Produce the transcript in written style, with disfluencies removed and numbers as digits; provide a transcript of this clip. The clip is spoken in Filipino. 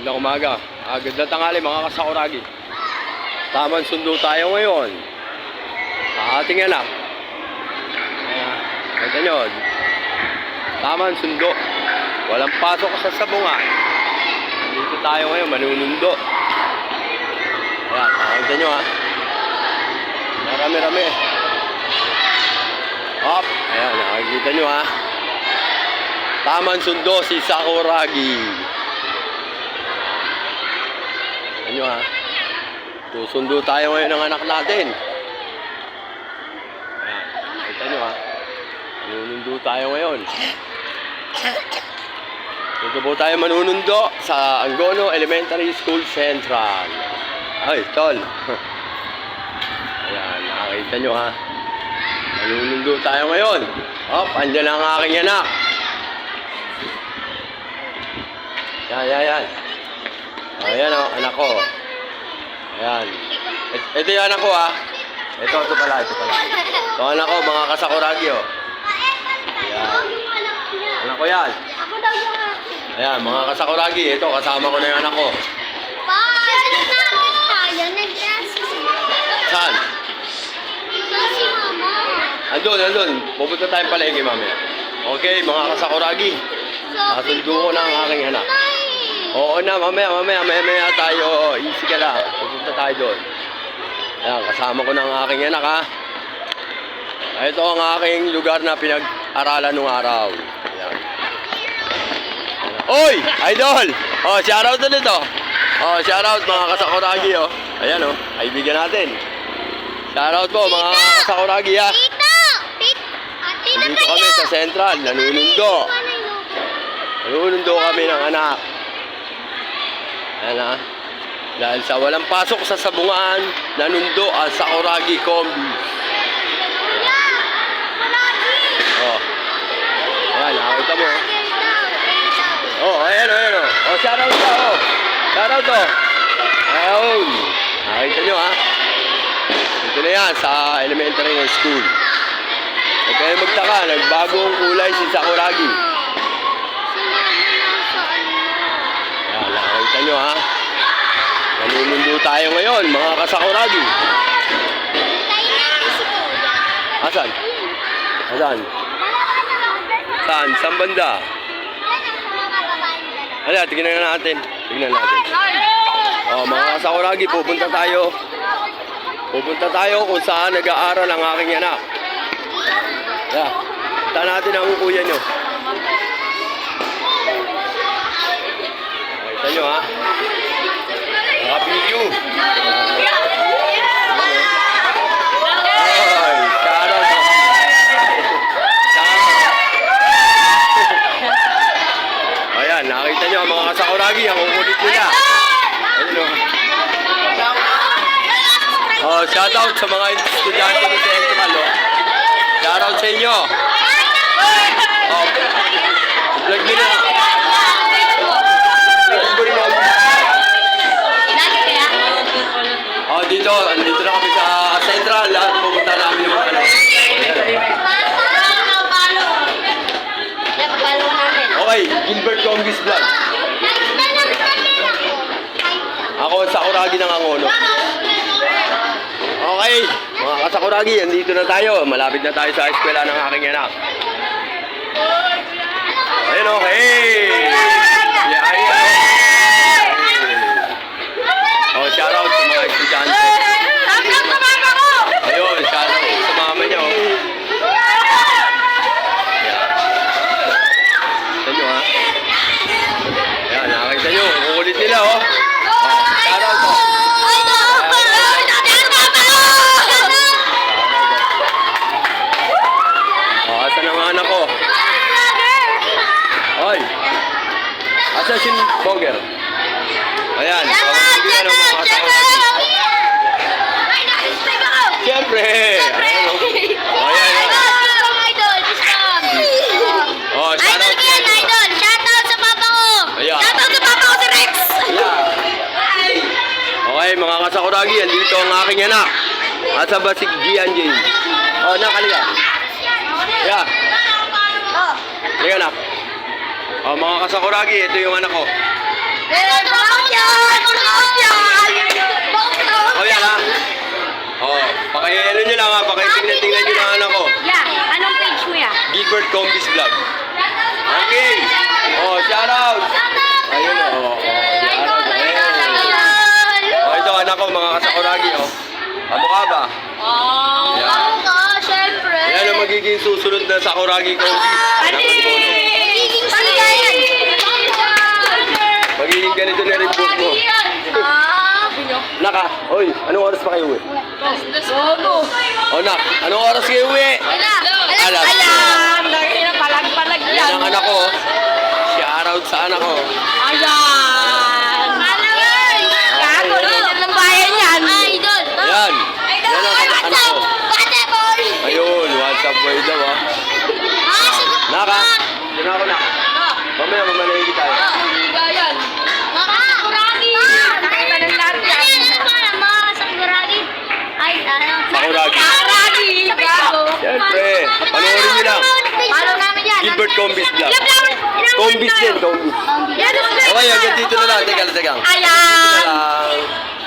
Magandang umaga. Gandang tanghali mga kasakuragi. Tamang sundo tayo ngayon sa ating anak. Kita nyo, tamang sundo. Walang pasok sa sabungan. Dito tayo ngayon, manunundo. Ayan, kita nyo ha. Marami-rami. Hop, ayan, nakikita nyo ha. Tamang sundo si Sakuragi. Ano ha? Susundo tayo ngayon ng anak natin. Ayan, kita nyo ha. Manunundo tayo ngayon. Dito po tayo manunundo sa Angono Elementary School Central. Ay, tol. Ayan, nakakita nyo ha. Manunundo tayo ngayon. Hop, andyan ang aking anak. Yan. Ayan o, anak ko. Ayan. Ito yung anak ko ha. Ito pala. Ito anak ko, mga kasakuragi o. Ayan. Anak ko yan. Ayan, mga kasakuragi. Ito, kasama ko na yung anak ko. Saan? Andun. Pupunta tayong palengke mamaya. Okay, mga kasakuragi. Nasundo ko na ang aking anak. Oo na, mamaya tayo. Easy ka lang. Pupunta tayo doon. Ayan, kasama ko na ang aking anak ha. Ito ang aking lugar na pinag-aralan nung araw. Ayan. Oy! Idol! Oh, shoutout ulit oh. Oh, shoutout mga kasakuragi oh. Ayan oh, kaibigan natin. Shoutout po mga kasakuragi ha. Dito kami sa Central, nanunundo. Nanunundo kami ng anak. Ayan ha. Dahil sa walang pasok sa sabungan, nanundo ang Sakuragi Combi. Oh. Ayan, nakakita mo. Oh, ayan o. Oh, shoutout ka o. Shoutout o. Ayun. Nakakita nyo ha. Dito na yan sa elementary school. Huwag kayo magtaka, nagbagong kulay si Sakuragi. Ayan, nakakita nyo ha. Nanunundo tayo ngayon, mga kasakuragi. Asan? Saan banda? Hala, tignan natin. Oh, mga kasakuragi, pupunta tayo kung saan nag-aaral ang aking anak. Yeah. Punta natin ang kuya nyo. Kita nyo ha. Naka-video. Ay, shoutout ha. Ayan, nakita nyo ang mga kasakuragi. Ang kukulit nila. Ayun o. Oh, shoutout sa mga estudyante ng Central o. Shoutout sa inyo. Oh, vlog nyo na. Oh, dito na kami sa Central. Lahat pupunta namin yung mga anak. Okay, Gilbert Combis Vlog. Ako sa Sakuragi ng Angono. Okay, mga kasakuragi, andito na tayo. Malapit na tayo sa eskwela ng aking anak. Ayun o, hey! Oh, shoutout sa mga estudyante. Ayun, shoutout sa mama niyo. Kita nyo ha. Ayan, nakakita nyo. Kukulit nila oh. Shoutout po. Asan ang anak ko? Hoy! Asan si Boger? Ayan, pamagigyan ng mga kasakuragi. Siyempre! Ayan o. Ayan o. Oh, shoutout sa Idol! Shoutout sa papa ko! Ayan. Shoutout sa papa ko si Rex! Okay, mga kasakuragi, andito ang aking anak. At sa basik Gian James. Oh, nakalika. Yeah. Halika na. Oh, mga kasakuragi, ito yung anak ko. tingnan nyo na anak ko. Yeah, anong page mo ya? Gilbert Combis Vlog. Okay. Oh, shout out. Ayun, shout out. Oh, ito anak ko, mga kasakuragi, oh. Kamukha ba? Oh, ako ka, syempre. Yan ang magiging susunod na sakuragi Combis. Magiging sigayan. Magiging ganito na rin book mo. Naka, oy, anong oras pa kayo uwi? Oh, nak, anong oras kayo uwi? Alas. Alam, dahil na palag-palag Yan yan. ang anak ko. Shout out sa anak ko. Ayan. Gago, leader ng bayan yan. Idol. Yan. Yan ang anak ko. Basketball. Ayun, what's up boy daw ah. Naka, yun ako na. Mamaya mamalagi tayo. Nakita ng lahat yan. Sakuragi. Sakuragi. Gago. Siyempre, panoorin nyo lang. Follow namin yan. Gilbert Combis Vlog. Ilang Combis tayo? din, Combis. Yan, Okay, hanggang dito na lang. Teka lang. Ayan. Dito na lang.